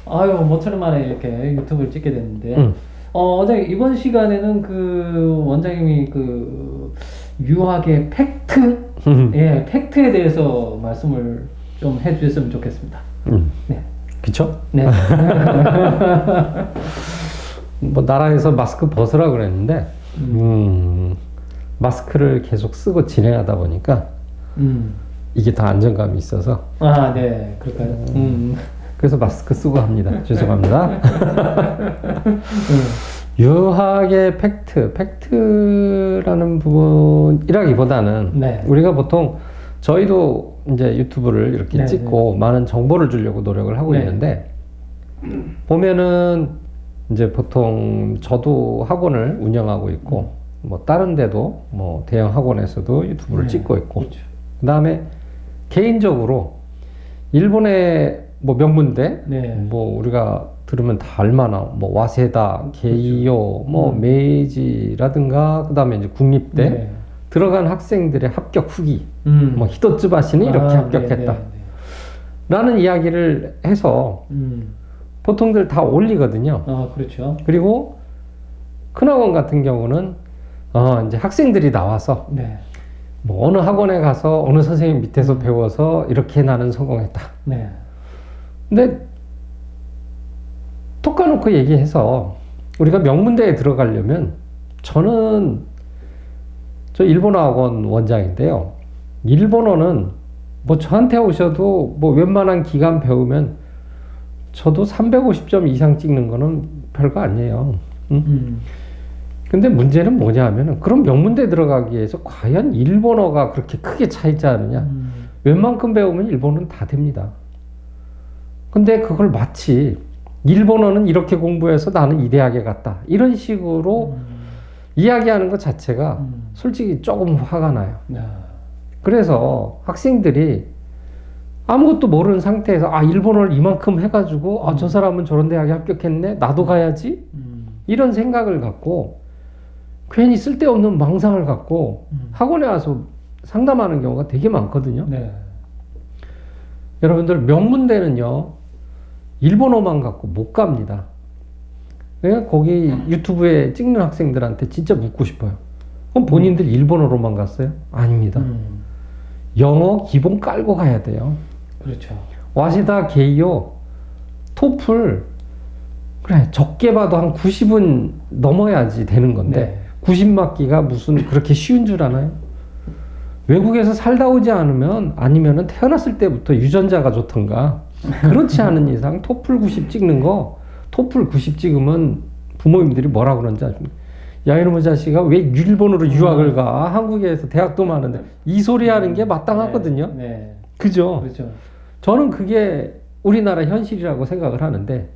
아유, 모처럼 만에 이렇게 유튜브를 찍게 됐는데, 응. 원장님, 이번 시간에는 그, 원장님이 그, 유학의 팩트? 예, 팩트에 대해서 말씀을 좀 해주셨으면 좋겠습니다. 네. 그쵸? 네. 뭐 나라에서 마스크 벗으라 그랬는데 마스크를 계속 쓰고 진행하다 보니까 이게 더 안정감이 있어서 아, 네. 그럴까요? 그래서 마스크 쓰고 합니다. 죄송합니다. 유학의 팩트라는 부분이라기보다는 네. 우리가 보통 저희도 이제 유튜브를 이렇게 네, 찍고 많은 정보를 주려고 노력을 하고 네. 있는데 보면은 이제 보통 저도 학원을 운영하고 있고 뭐 다른 데도 뭐 대형 학원에서도 유튜브를 네. 찍고 있고 그렇죠. 그다음에 개인적으로 일본의 뭐 명문대 네. 뭐 우리가 들으면 다 알만한 뭐 와세다, 게이오, 뭐 메이지라든가 그다음에 이제 국립대 네. 들어간 학생들의 합격 후기 뭐 히토츠바시는 이렇게 아, 합격했다 네, 네, 라는 이야기를 해서 네. 보통들 다 올리거든요. 아, 그렇죠. 그리고 큰 학원 같은 경우는 이제 학생들이 나와서 네. 뭐 어느 학원에 가서 어느 선생님 밑에서 배워서 이렇게 나는 성공했다. 네. 근데 톡 까놓고 얘기해서 우리가 명문대에 들어가려면 저는 저 일본어 학원 원장인데요. 일본어는 뭐 저한테 오셔도 뭐 웬만한 기간 배우면 저도 350점 이상 찍는 거는 별거 아니에요. 응? 근데 문제는 뭐냐 하면은 그럼 명문대 들어가기 위해서 과연 일본어가 그렇게 크게 차이지 않느냐? 웬만큼 배우면 일본어는 다 됩니다. 근데 그걸 마치 일본어는 이렇게 공부해서 나는 이 대학에 갔다. 이런 식으로 이야기하는 것 자체가 솔직히 조금 화가 나요. 그래서 학생들이 아무것도 모르는 상태에서 일본어를 이만큼 해가지고 저 사람은 저런 대학에 합격했네. 나도 가야지. 이런 생각을 갖고 괜히 쓸데없는 망상을 갖고 학원에 와서 상담하는 경우가 되게 많거든요. 네. 여러분들 명문대는요 일본어만 갖고 못 갑니다. 그러니까 거기 유튜브에 찍는 학생들한테 진짜 묻고 싶어요. 그럼 본인들 일본어로만 갔어요? 아닙니다. 영어 기본 깔고 가야 돼요. 그렇죠. 와세다, 게이오, 토플 그래 적게 봐도 한 90은 넘어야지 되는 건데 네. 90 맞기가 무슨 그렇게 쉬운 줄 아나요? 외국에서 살다 오지 않으면 아니면은 태어났을 때부터 유전자가 좋던가 그렇지 않은 이상 토플 90 찍는 거 토플 90 찍으면 부모님들이 뭐라 그러는지 아십니까? 야 이놈의 자식아 왜 일본으로 유학을 가? 한국에서 대학도 많은데 이 소리 하는 게 마땅하거든요. 네. 그죠? 그렇죠. 저는 그게 우리나라 현실이라고 생각을 하는데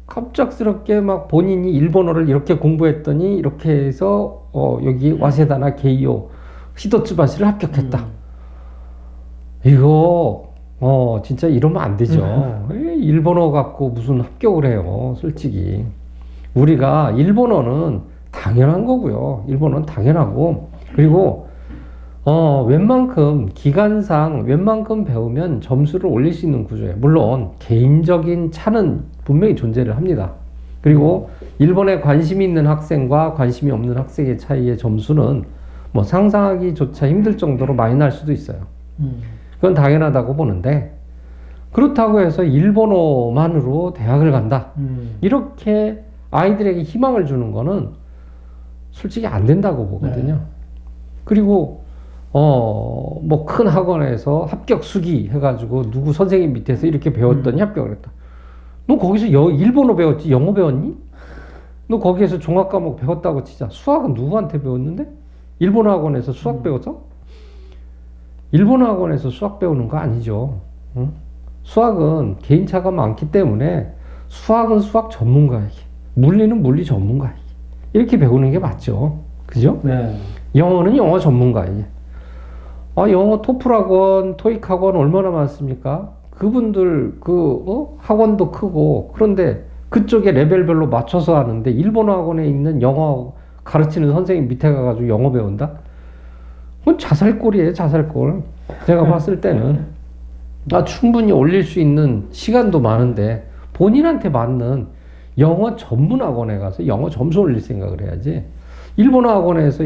갑작스럽게 막 본인이 일본어를 이렇게 공부했더니 이렇게 해서 여기 와세다나 게이오 히토츠바시를 합격했다. 이거 진짜 이러면 안 되죠. 일본어 갖고 무슨 합격을 해요. 솔직히 우리가 일본어는 당연한 거고요. 일본어는 당연하고 그리고 웬만큼 기간상 웬만큼 배우면 점수를 올릴 수 있는 구조예요. 물론 개인적인 차는 분명히 존재를 합니다. 그리고 일본에 관심이 있는 학생과 관심이 없는 학생의 차이의 점수는 뭐 상상하기조차 힘들 정도로 많이 날 수도 있어요. 그건 당연하다고 보는데 그렇다고 해서 일본어만으로 대학을 간다. 이렇게 아이들에게 희망을 주는 거는 솔직히 안 된다고 보거든요. 네. 그리고 뭐 큰 학원에서 합격 수기 해가지고 누구 선생님 밑에서 이렇게 배웠더니 합격을 했다. 너 거기서 일본어 배웠지 영어 배웠니? 너 거기에서 종합 과목 배웠다고 치자. 수학은 누구한테 배웠는데? 일본어 학원에서 수학 배웠어? 일본어 학원에서 수학 배우는 거 아니죠. 응? 수학은 개인차가 많기 때문에 수학은 수학 전문가에게, 물리는 물리 전문가에게 이렇게 배우는 게 맞죠. 그죠? 네. 영어는 영어 전문가에게. 영어 토플 학원, 토익 학원 얼마나 많습니까? 그분들 학원도 크고 그런데 그쪽에 레벨별로 맞춰서 하는데 일본어 학원에 있는 영어 가르치는 선생님 밑에 가가지고 영어 배운다? 그건 자살골이에요, 자살골. 제가 봤을 때는 충분히 올릴 수 있는 시간도 많은데 본인한테 맞는 영어 전문 학원에 가서 영어 점수 올릴 생각을 해야지. 일본어 학원에서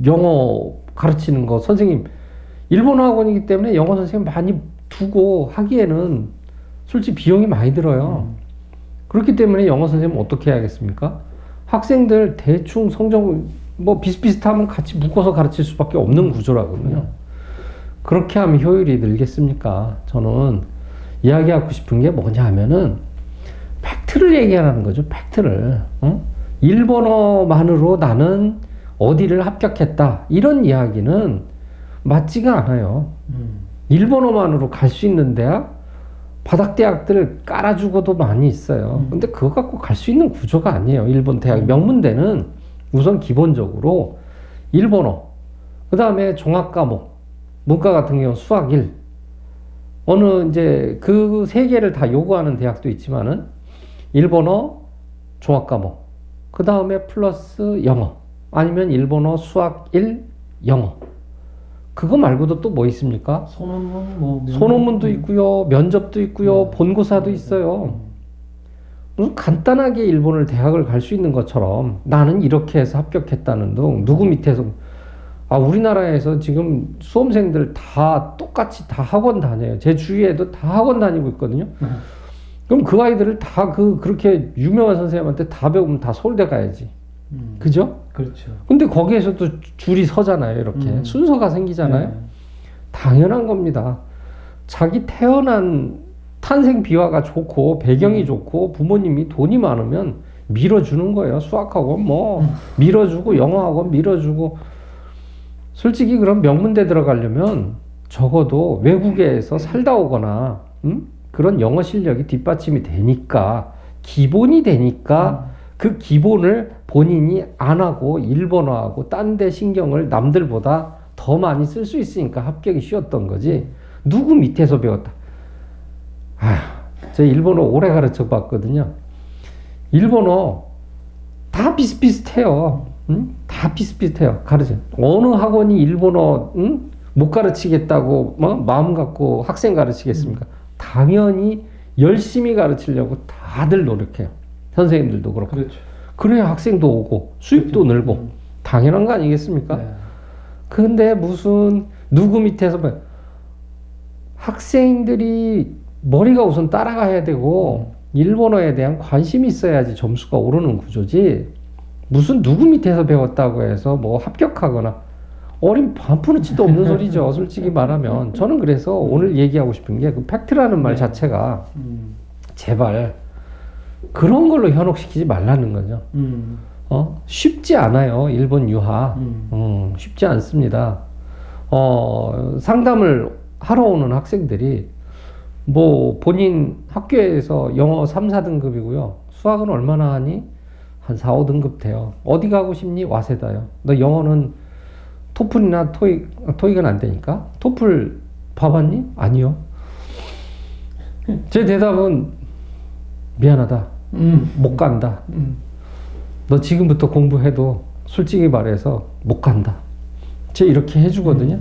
영어 가르치는 거 선생님 일본어 학원이기 때문에 영어 선생님 많이 두고 하기에는 솔직히 비용이 많이 들어요. 그렇기 때문에 영어 선생님 어떻게 해야겠습니까? 학생들 대충 성적 뭐 비슷비슷하면 같이 묶어서 가르칠 수밖에 없는 구조라거든요. 그렇게 하면 효율이 늘겠습니까? 저는 이야기하고 싶은 게 뭐냐 하면은 팩트를 얘기하라는 거죠. 팩트를. 일본어만으로 나는 어디를 합격했다. 이런 이야기는 맞지가 않아요. 일본어만으로 갈 수 있는 대학, 바닥대학들 깔아주고도 많이 있어요. 근데 그거 갖고 갈 수 있는 구조가 아니에요. 일본 대학 명문대는 우선 기본적으로 일본어, 그 다음에 종합과목, 문과 같은 경우 수학 1, 어느 이제 그 세 개를 다 요구하는 대학도 있지만은 일본어, 종합과목, 그 다음에 플러스 영어, 아니면 일본어, 수학 1, 영어. 그거 말고도 또 뭐 있습니까? 소논문 뭐 소논문도 있고요, 면접도 있고요, 본고사도 있어요. 무슨 간단하게 일본을 대학을 갈 수 있는 것처럼 나는 이렇게 해서 합격했다는 둥 누구 밑에서 우리나라에서 지금 수험생들 다 똑같이 다 학원 다녀요. 제 주위에도 다 학원 다니고 있거든요. 그럼 그 아이들을 다 그렇게 유명한 선생님한테 다 배우면 다 서울대 가야지. 그죠? 그렇죠. 근데 거기에서도 줄이 서잖아요. 이렇게 순서가 생기잖아요. 네. 당연한 겁니다. 자기 태어난 탄생 비화가 좋고 배경이 좋고 부모님이 돈이 많으면 밀어주는 거예요. 수학학원 뭐 밀어주고 영어학원 밀어주고. 솔직히 그럼 명문대 들어가려면 적어도 외국에서 살다 오거나 그런 영어 실력이 뒷받침이 되니까 기본이 되니까 그 기본을 본인이 안 하고 일본어하고 딴 데 신경을 남들보다 더 많이 쓸 수 있으니까 합격이 쉬웠던 거지. 누구 밑에서 배웠다. 저 일본어 오래 가르쳐 봤거든요. 일본어 다 비슷비슷해요. 다 비슷비슷해요. 가르쳐. 어느 학원이 일본어 못 가르치겠다고 마음 갖고 학생 가르치겠습니까? 당연히 열심히 가르치려고 다들 노력해요. 선생님들도 그렇고. 그렇죠. 그래야 학생도 오고 수입도 그렇죠. 늘고 당연한 거 아니겠습니까? 네. 근데 무슨 누구 밑에서 학생들이 머리가 우선 따라가야 되고 일본어에 대한 관심이 있어야지 점수가 오르는 구조지. 무슨 누구 밑에서 배웠다고 해서 뭐 합격하거나 어린 반푼어치도 없는 소리죠. 솔직히 말하면. 저는 그래서 오늘 얘기하고 싶은 게 그 팩트라는 말 자체가 제발 그런 걸로 현혹시키지 말라는 거죠. 쉽지 않아요. 일본 유학. 쉽지 않습니다. 상담을 하러 오는 학생들이 뭐 본인 학교에서 영어 3, 4등급이고요. 수학은 얼마나 하니? 한 4, 5등급 돼요. 어디 가고 싶니? 와세다요. 너 영어는 토플이나 토익은 안 되니까? 토플 봐봤니? 아니요. 제 대답은 미안하다. 못 간다. 너 지금부터 공부해도 솔직히 말해서 못 간다. 제가 이렇게 해주거든요.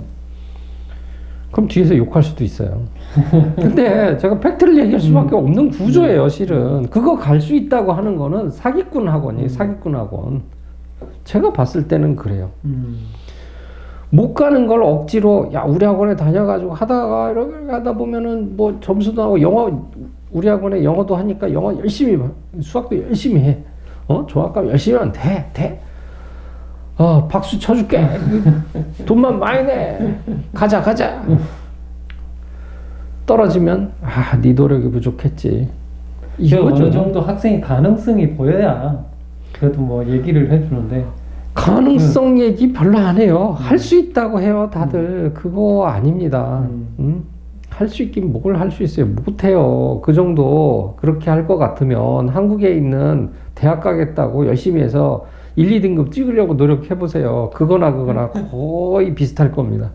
그럼 뒤에서 욕할 수도 있어요. 근데 제가 팩트를 얘기할 수밖에 없는 구조예요, 실은. 그거 갈 수 있다고 하는 거는 사기꾼 학원이에요, 사기꾼 학원. 제가 봤을 때는 그래요. 못 가는 걸 억지로, 야, 우리 학원에 다녀가지고 하다가, 이렇게 하다 보면은 뭐 점수도 나오고, 영어, 우리 학원에 영어도 하니까 영어 열심히, 수학도 열심히 해. 종합과목 열심히 하면 돼. 박수 쳐줄게. 돈만 많이 내. 가자. 떨어지면, 네 노력이 부족했지. 이거죠. 어느 정도 학생이 가능성이 보여야 그래도 뭐 얘기를 해주는데. 가능성 얘기 별로 안 해요. 할 수 있다고 해요, 다들. 그거 아닙니다. 할 수 있긴 뭘 할 수 있어요. 못해요. 그 정도 그렇게 할 것 같으면 한국에 있는 대학 가겠다고 열심히 해서 1, 2등급 찍으려고 노력해보세요. 그거나 거의 비슷할 겁니다.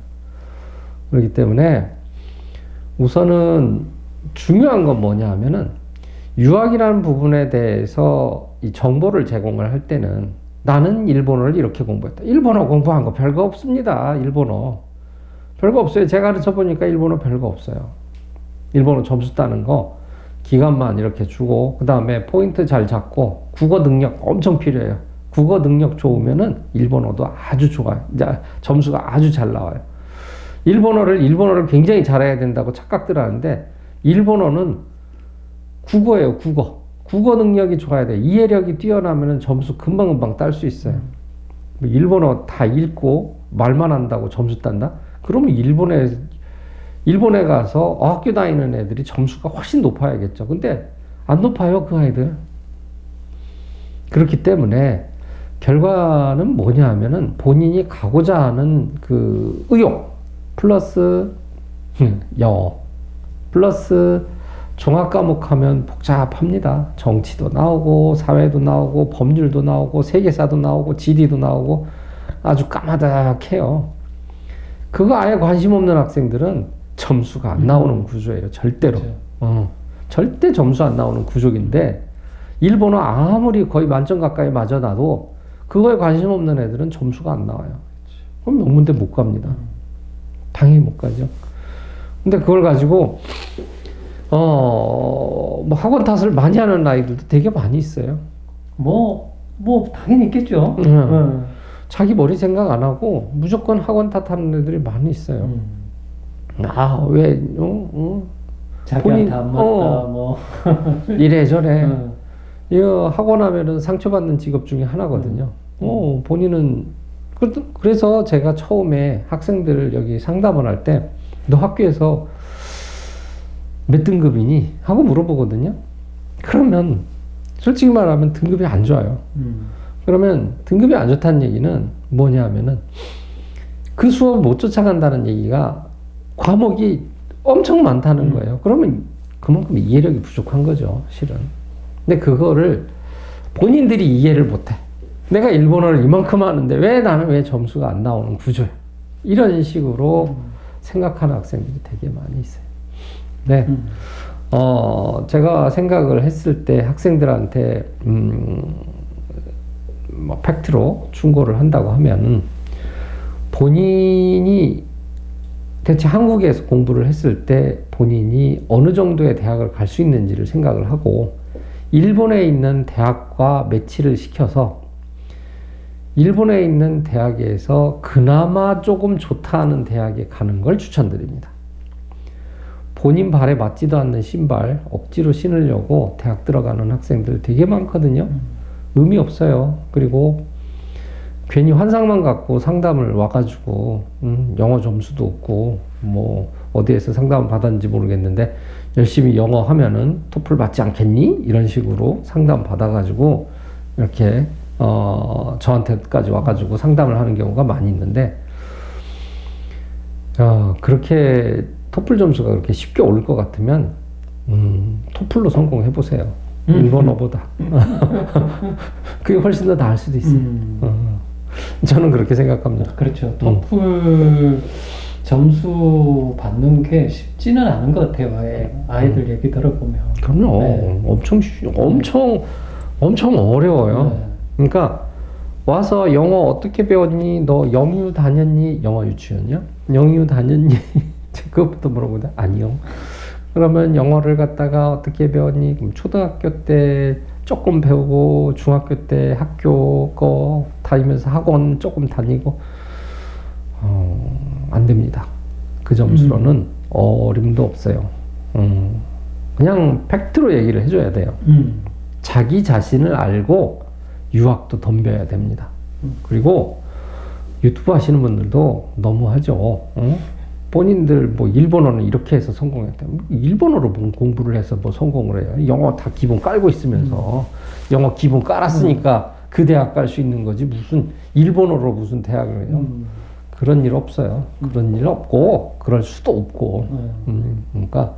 그렇기 때문에 우선은 중요한 건 뭐냐 하면은 유학이라는 부분에 대해서 이 정보를 제공을 할 때는 나는 일본어를 이렇게 공부했다. 일본어 공부한 거 별거 없습니다. 일본어. 별거 없어요. 제가 가르쳐 보니까 일본어 별거 없어요. 일본어 점수 따는 거 기간만 이렇게 주고 그 다음에 포인트 잘 잡고 국어 능력 엄청 필요해요. 국어 능력 좋으면은 일본어도 아주 좋아요. 이제 점수가 아주 잘 나와요. 일본어를 굉장히 잘해야 된다고 착각들 하는데 일본어는 국어예요. 국어 능력이 좋아야 돼. 이해력이 뛰어나면은 점수 금방금방 딸 수 있어요. 뭐 일본어 다 읽고 말만 한다고 점수 딴다? 그러면 일본에 가서 학교 다니는 애들이 점수가 훨씬 높아야겠죠. 근데 안 높아요, 그 아이들. 그렇기 때문에 결과는 뭐냐 하면은 본인이 가고자 하는 그 의욕 플러스 영어 플러스 종합 과목 하면 복잡합니다. 정치도 나오고 사회도 나오고 법률도 나오고 세계사도 나오고 지리도 나오고 아주 까마득해요. 그거 아예 관심 없는 학생들은 점수가 안 나오는 구조예요. 절대로. 그렇죠. 절대 점수 안 나오는 구조인데 일본어 아무리 거의 만점 가까이 맞아놔도 그거에 관심 없는 애들은 점수가 안 나와요. 그럼 명문대 못 갑니다. 당연히 못 가죠. 근데 그걸 가지고 뭐 학원 탓을 많이 하는 아이들도 되게 많이 있어요. 뭐 당연히 있겠죠. 자기 머리 생각 안 하고 무조건 학원 탓하는 애들이 많이 있어요. 왜 자기한테 안 맞다 뭐 이래저래 이거 학원 하면은 상처받는 직업 중에 하나거든요. 본인은 그래서 제가 처음에 학생들 여기 상담을 할 때 너 학교에서 몇 등급이니? 하고 물어보거든요. 그러면 솔직히 말하면 등급이 안 좋아요. 그러면 등급이 안 좋다는 얘기는 뭐냐 하면은 그 수업을 못 쫓아간다는 얘기가 과목이 엄청 많다는 거예요. 그러면 그만큼 이해력이 부족한 거죠, 실은. 근데 그거를 본인들이 이해를 못해. 내가 일본어를 이만큼 하는데 나는 왜 점수가 안 나오는 구조야. 이런 식으로 생각하는 학생들이 되게 많이 있어요. 네. 제가 생각을 했을 때 학생들한테, 뭐 팩트로 충고를 한다고 하면 본인이 대체 한국에서 공부를 했을 때 본인이 어느 정도의 대학을 갈 수 있는지를 생각을 하고 일본에 있는 대학과 매치를 시켜서 일본에 있는 대학에서 그나마 조금 좋다 하는 대학에 가는 걸 추천드립니다. 본인 발에 맞지도 않는 신발 억지로 신으려고 대학 들어가는 학생들 되게 많거든요. 의미 없어요. 그리고 괜히 환상만 갖고 상담을 와가지고 영어 점수도 없고 뭐 어디에서 상담을 받았는지 모르겠는데 열심히 영어 하면은 토플 받지 않겠니? 이런 식으로 상담 받아가지고 이렇게 저한테까지 와가지고 상담을 하는 경우가 많이 있는데 그렇게 토플 점수가 그렇게 쉽게 오를 것 같으면 토플로 성공해 보세요. 일본어보다 그게 훨씬 더 나을 수도 있어요. 저는 그렇게 생각합니다. 그렇죠. 토플 점수 받는 게 쉽지는 않은 것 같아요. 아이들 얘기 들어보면. 그럼요. 네. 엄청 어려워요. 네. 그러니까 와서 영어 어떻게 배웠니? 너 영유 다녔니? 영어 유치원이요? 영유 다녔니? 그것부터 물어보다 아니요. 그러면 영어를 갖다가 어떻게 배웠니? 그럼 초등학교 때 조금 배우고 중학교 때 학교 거 다니면서 학원 조금 다니고 안 됩니다. 그 점수로는 어림도 없어요. 그냥 팩트로 얘기를 해줘야 돼요. 자기 자신을 알고 유학도 덤벼야 됩니다. 그리고 유튜브 하시는 분들도 너무하죠. 본인들 뭐 일본어는 이렇게 해서 성공했다. 일본어로 공부를 해서 뭐 성공을 해요. 영어 다 기본 깔고 있으면서 영어 기본 깔았으니까 그 대학 갈 수 있는 거지 무슨 일본어로 무슨 대학을 해요. 그런 일 없어요. 그런 일 없고 그럴 수도 없고 그러니까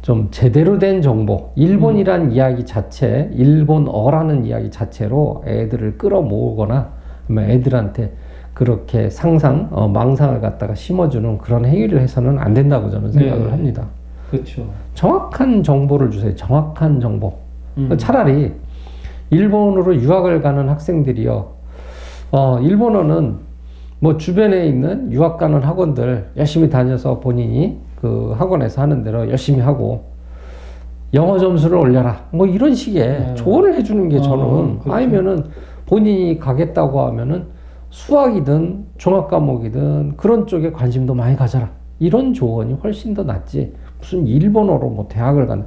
좀 제대로 된 정보, 일본이란 이야기 자체, 일본어라는 이야기 자체로 애들을 끌어모으거나 애들한테 그렇게 망상을 갖다가 심어주는 그런 행위를 해서는 안 된다고 저는 생각을 합니다. 그렇죠. 정확한 정보를 주세요. 정확한 정보. 차라리 일본으로 유학을 가는 학생들이요. 일본어는 뭐 주변에 있는 유학 가는 학원들 열심히 다녀서 본인이 그 학원에서 하는 대로 열심히 하고 영어 점수를 올려라. 뭐 이런 식의 네. 조언을 해주는 게 저는 그렇죠. 아니면은 본인이 가겠다고 하면은 수학이든 종합 과목이든 그런 쪽에 관심도 많이 가져라. 이런 조언이 훨씬 더 낫지. 무슨 일본어로 뭐 대학을 가는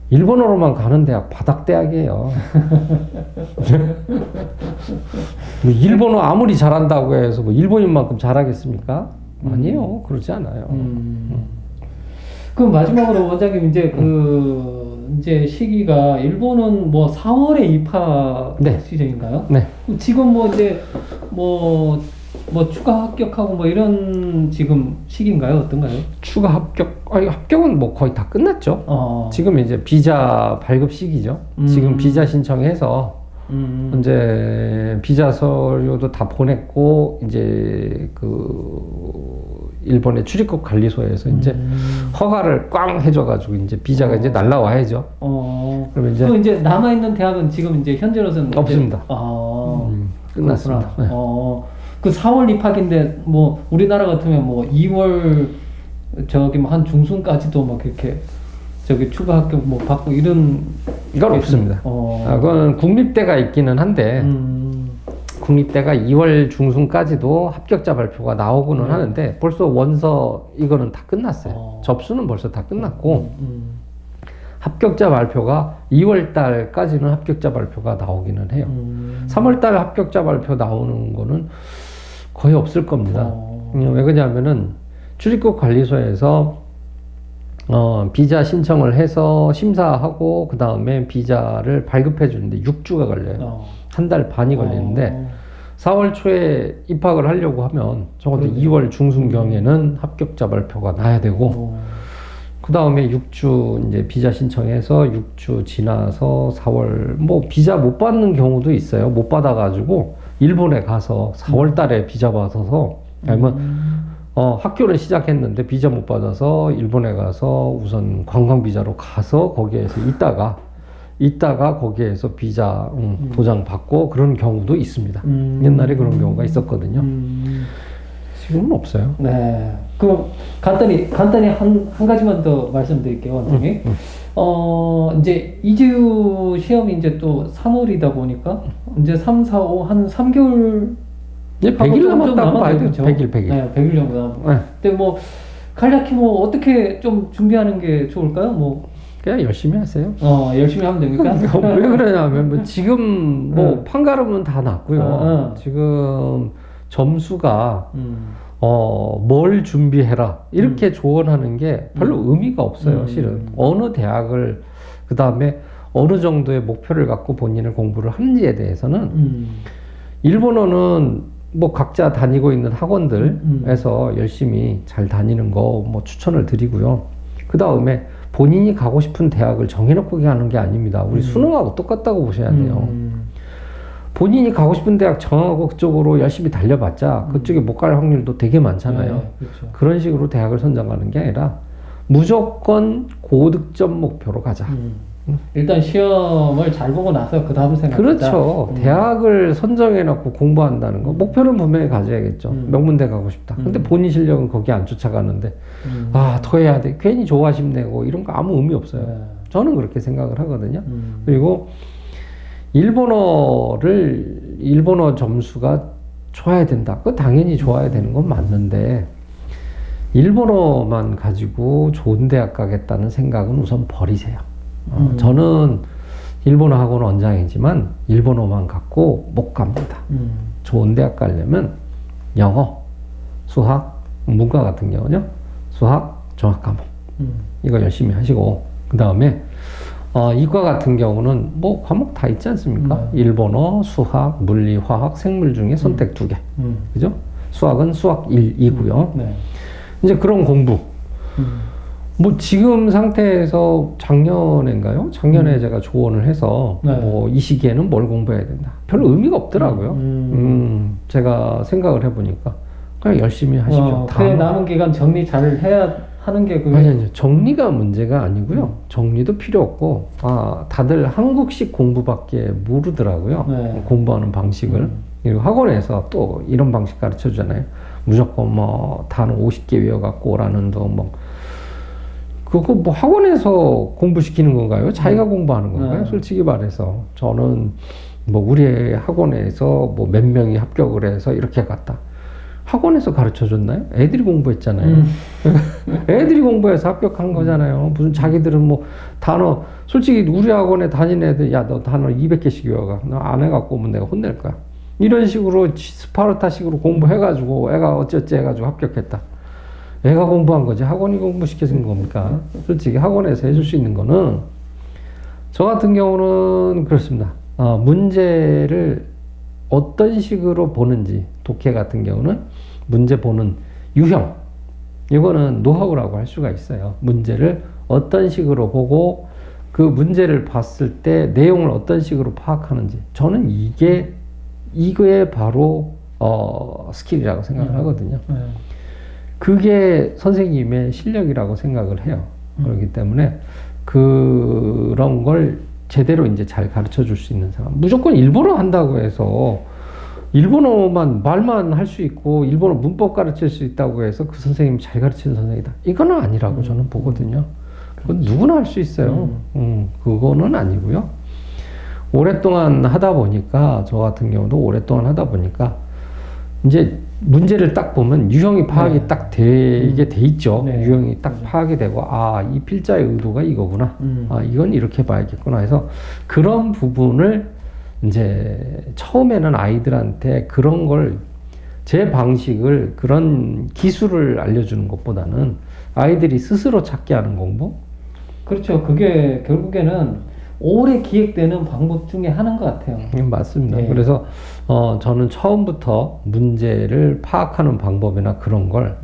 일본어로만 가는 대학 바닥대학이에요. 뭐 일본어 아무리 잘한다고 해서 뭐 일본인만큼 잘하겠습니까? 아니에요. 그러지 않아요. 그럼 마지막으로 원장님 이제 이제 시기가 일본은 뭐 4월에 입학 네. 시즌인가요? 네. 지금 뭐 이제 뭐 추가 합격하고 뭐 이런 지금 시기인가요? 어떤가요? 추가 합격, 합격은 뭐 거의 다 끝났죠. 지금 이제 비자 발급 시기죠. 지금 비자 신청해서 이제 비자 서류도 다 보냈고 이제 일본의 출입국 관리소에서 이제 허가를 꽝 해줘가지고 이제 비자가 이제 날라와야죠. 그러면 이제 그럼 이제 남아 있는 대학은 지금 이제 현재로서는 없습니다. 끝났습니다. 네. 그 4월 입학인데 뭐 우리나라 같으면 뭐 2월 저기 뭐 한 중순까지도 막 이렇게 저기 추가 합격 뭐 받고 이런 이건 없습니다. 그건 국립대가 있기는 한데 국립대가 2월 중순까지도 합격자 발표가 나오고는 하는데 벌써 원서 이거는 다 끝났어요. 접수는 벌써 다 끝났고 합격자 발표가 2월 달까지는 합격자 발표가 나오기는 해요. 3월 달 합격자 발표 나오는 거는 거의 없을 겁니다. 왜 그러냐면은 출입국 관리소에서 비자 신청을 해서 심사하고 그 다음에 비자를 발급해 주는데 6주가 걸려요. 한 달 반이 걸리는데 4월 초에 입학을 하려고 하면 적어도 2월 중순경에는 합격자 발표가 나야 되고 그 다음에 6주 이제 비자 신청해서 6주 지나서 4월 뭐 비자 못 받는 경우도 있어요. 못 받아가지고 일본에 가서 4월 달에 비자 받아서 아니면 학교를 시작했는데 비자 못 받아서 일본에 가서 우선 관광 비자로 가서 거기에서 있다가 거기에서 비자 도장 받고 그런 경우도 있습니다. 옛날에 그런 경우가 있었거든요. 지금은 없어요. 네. 그럼 간단히 한 가지만 더 말씀드릴게요, 원장님. 이제 이주 시험이 이제 또 3월이다 보니까 이제 3, 4, 5 한 3개월 이제 100일 남았다고 봐야 돼요. 100일. 네, 100일 정도 남았고. 네. 근데 뭐 간략히 뭐 어떻게 좀 준비하는 게 좋을까요? 뭐 그냥 열심히 하세요. 열심히 하면 됩니까? 왜 그러냐면 뭐 지금 뭐 판가름은 다 났고요. 지금 점수가 뭘 준비해라 이렇게 조언하는 게 별로 의미가 없어요. 실은 어느 대학을 그 다음에 어느 정도의 목표를 갖고 본인을 공부를 하는지에 대해서는 일본어는 뭐 각자 다니고 있는 학원들에서 열심히 잘 다니는 거 뭐 추천을 드리고요. 그 다음에 본인이 가고 싶은 대학을 정해놓고 가는 게 아닙니다. 우리 수능하고 똑같다고 보셔야 돼요. 본인이 가고 싶은 대학 정하고 그쪽으로 열심히 달려봤자 그쪽에 못 갈 확률도 되게 많잖아요. 네, 그렇죠. 그런 식으로 대학을 선정하는 게 아니라 무조건 고득점 목표로 가자. 일단 시험을 잘 보고 나서 그 다음 생각하자. 그렇죠. 대학을 선정해놓고 공부한다는 거 목표는 분명히 가져야겠죠. 명문대 가고 싶다. 근데 본인 실력은 거기 안 쫓아가는데 더 해야 돼. 괜히 조바심 내고 이런 거 아무 의미 없어요. 네. 저는 그렇게 생각을 하거든요. 그리고 일본어 점수가 좋아야 된다. 그거 당연히 좋아야 되는 건 맞는데 일본어만 가지고 좋은 대학 가겠다는 생각은 우선 버리세요. 저는 일본어 학원 원장이지만 일본어만 갖고 못 갑니다. 좋은 대학 가려면 영어, 수학, 문과 같은 경우는요. 수학, 종합 과목 이거 열심히 하시고 그 다음에 이과 같은 경우는 뭐 과목 다 있지 않습니까? 일본어, 수학, 물리, 화학, 생물 중에 선택 2개. 그죠? 수학은 수학 1, 2고요. 네. 이제 그런 공부. 뭐 지금 상태에서 작년인가요? 작년에 제가 조언을 해서 네. 뭐 이 시기에는 뭘 공부해야 된다. 별로 의미가 없더라고요. 제가 생각을 해보니까 그냥 열심히 하십시오. 그 남은 기간 정리 잘 해야 하는 게 그게 아니요. 정리가 문제가 아니고요. 정리도 필요 없고 다들 한국식 공부밖에 모르더라고요. 네. 공부하는 방식을. 그리고 학원에서 또 이런 방식 가르쳐 주잖아요. 무조건 뭐 단어 50개 외워갖고 오라는 둥 뭐 그거 뭐 학원에서 공부시키는 건가요? 자기가 공부하는 건가요? 네. 솔직히 말해서 저는 뭐 우리 학원에서 뭐 몇 명이 합격을 해서 이렇게 갔다. 학원에서 가르쳐 줬나요? 애들이 공부했잖아요. 애들이 공부해서 합격한 거잖아요. 무슨 자기들은 뭐 단어, 솔직히 우리 학원에 다니는 애들, 야, 너 단어 200개씩 외워가. 너 안 해갖고 오면 내가 혼낼 거야. 이런 식으로 스파르타식으로 공부해가지고 애가 어쩌지 해가지고 합격했다. 애가 공부한 거지 학원이 공부시켜준 겁니까? 솔직히 학원에서 해줄 수 있는 거는 저 같은 경우는 그렇습니다. 문제를 어떤 식으로 보는지, 독해 같은 경우는 문제 보는 유형, 이거는 노하우라고 할 수가 있어요. 문제를 어떤 식으로 보고 그 문제를 봤을 때 내용을 어떤 식으로 파악하는지, 저는 이거에 바로 스킬이라고 생각을 하거든요. 그게 선생님의 실력이라고 생각을 해요. 그렇기 때문에 그런 걸 제대로 이제 잘 가르쳐 줄 수 있는 사람. 무조건 일본어 한다고 해서 일본어만 말만 할 수 있고 일본어 문법 가르칠 수 있다고 해서 그 선생님이 잘 가르치는 선생이다. 이거는 아니라고 저는 보거든요. 그건 누구나 할 수 있어요. 그거는 아니고요. 오랫동안 하다 보니까, 저 같은 경우도 오랫동안 하다 보니까 이제 문제를 딱 보면 유형이 파악이 네. 딱 되게 돼 있죠. 네. 유형이 딱 파악이 되고, 이 필자의 의도가 이거구나. 이건 이렇게 봐야겠구나 해서 그런 부분을 이제 처음에는 아이들한테 그런 걸, 제 방식을, 그런 기술을 알려주는 것보다는 아이들이 스스로 찾게 하는 공부? 그렇죠. 그게 결국에는 오래 기획되는 방법 중에 하나인 것 같아요. 맞습니다. 네. 그래서 저는 처음부터 문제를 파악하는 방법이나 그런 걸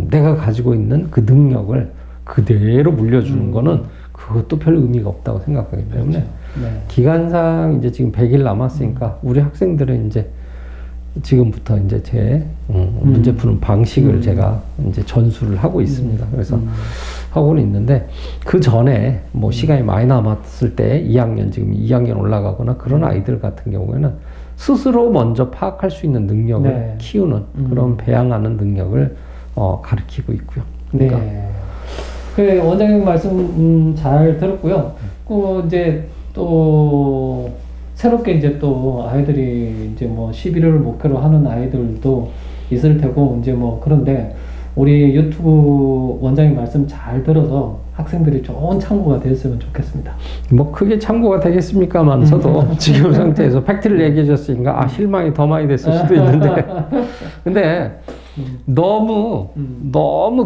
내가 가지고 있는 그 능력을 그대로 물려주는 거는 그것도 별 의미가 없다고 생각하기 때문에 그렇죠. 네. 기간상 이제 지금 100일 남았으니까 우리 학생들은 이제 지금부터 이제 제 문제 푸는 방식을 제가 이제 전수를 하고 있습니다. 그래서 하고는 있는데, 그 전에 뭐 시간이 많이 남았을 때 2학년, 지금 2학년 올라가거나 그런 아이들 같은 경우에는 스스로 먼저 파악할 수 있는 능력을 네. 키우는 그런 배양하는 능력을 가르치고 있고요. 그러니까 네. 그 원장님 말씀 잘 들었고요. 이제 또 새롭게 이제 또 아이들이 이제 뭐 11월을 목표로 하는 아이들도 있을 테고, 이제 뭐 그런데 우리 유튜브 원장님 말씀 잘 들어서 학생들이 좋은 참고가 됐으면 좋겠습니다. 뭐 크게 참고가 되겠습니까만 저도 지금 상태에서 팩트를 얘기해 줬으니까 실망이 더 많이 됐을 수도 있는데 근데 너무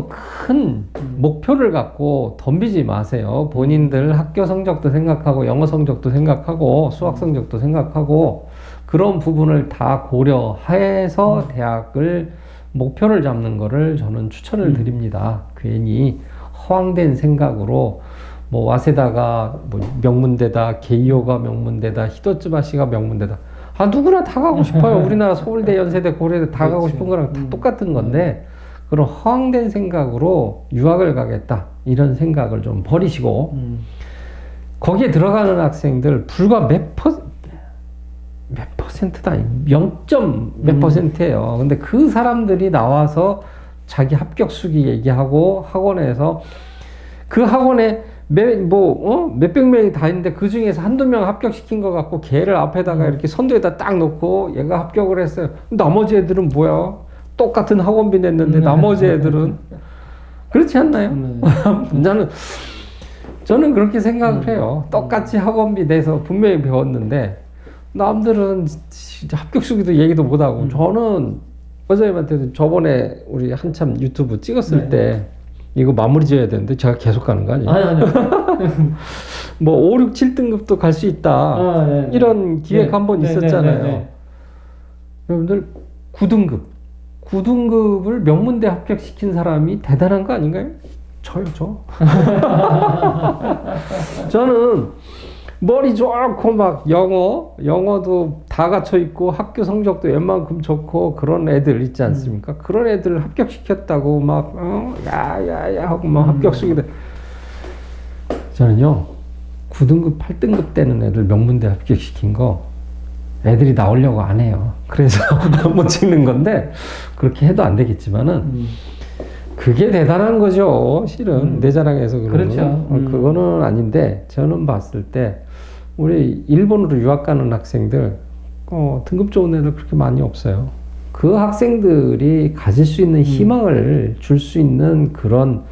큰 목표를 갖고 덤비지 마세요. 본인들 학교 성적도 생각하고 영어 성적도 생각하고 수학 성적도 생각하고 그런 부분을 다 고려해서 대학을 목표를 잡는 거를 저는 추천을 드립니다. 괜히 허황된 생각으로 뭐 와세다가 뭐 명문대다, 게이오가 명문대다, 히토츠바시가 명문대다. 누구나 다 가고 싶어요. 우리나라 서울대, 연세대, 고려대 다 가고 싶은 거랑 다 똑같은 건데 그런 허황된 생각으로 유학을 가겠다 이런 생각을 좀 버리시고 거기에 들어가는 학생들 불과 몇 퍼센트다. 0점 몇 퍼센트예요. 근데 그 사람들이 나와서 자기 합격 수기 얘기하고 학원에서 그 학원에 몇백 명이 다 있는데 그 중에서 한두 명 합격시킨 것 같고 걔를 앞에다가 이렇게 선두에다 딱 놓고 얘가 합격을 했어요. 나머지 애들은 뭐야? 똑같은 학원비 냈는데 나머지 애들은 그렇지 않나요? 저는 그렇게 생각을 해요. 똑같이 학원비 내서 분명히 배웠는데 남들은 진짜 합격 수기도 얘기도 못하고 저는 원장님한테도 저번에 우리 한참 유튜브 찍었을 때 이거 마무리 지어야 되는데 제가 계속 가는 거 아니에요? 아니요. 뭐 5, 6, 7등급도 갈 수 있다. 이런 기획 한번 있었잖아요. 여러분들 9등급을 명문대 합격시킨 사람이 대단한 거 아닌가요? 저요. 저는 머리 좋고 막 영어도 다 갖춰 있고 학교 성적도 웬만큼 좋고 그런 애들 있지 않습니까? 그런 애들을 합격시켰다고 막 야야야 하고 막 합격 수기들. 저는요 9등급 8등급 되는 애들 명문대 합격시킨 거 애들이 나오려고 안 해요. 그래서 못 찍는 건데 그렇게 해도 안 되겠지만은 그게 대단한 거죠. 실은 내 자랑해서 그런 그렇죠. 그거는 아닌데 저는 봤을 때 우리 일본으로 유학 가는 학생들 등급 좋은 애들 그렇게 많이 없어요. 그 학생들이 가질 수 있는 희망을 줄 수 있는 그런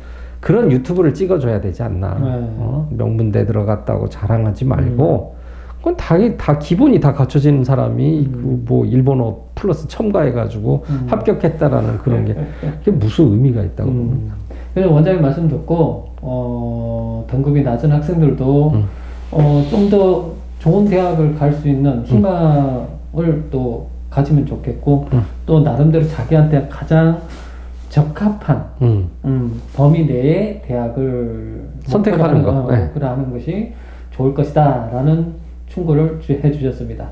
유튜브를 찍어줘야 되지 않나. 네. 명문대 들어갔다고 자랑하지 말고 그건 다 기본이 다 갖춰진 사람이 뭐 일본어 플러스 첨가해가지고 합격했다라는 그런 게 그게 무슨 의미가 있다고 봅니까? 그래서 원장님 말씀 듣고 등급이 낮은 학생들도 좀 더 좋은 대학을 갈 수 있는 희망을 또 가지면 좋겠고 또 나름대로 자기한테 가장 적합한 범위 내의 대학을 선택하는 거. 그래 하는 것이 좋을 것이다라는 충고를 해주셨습니다.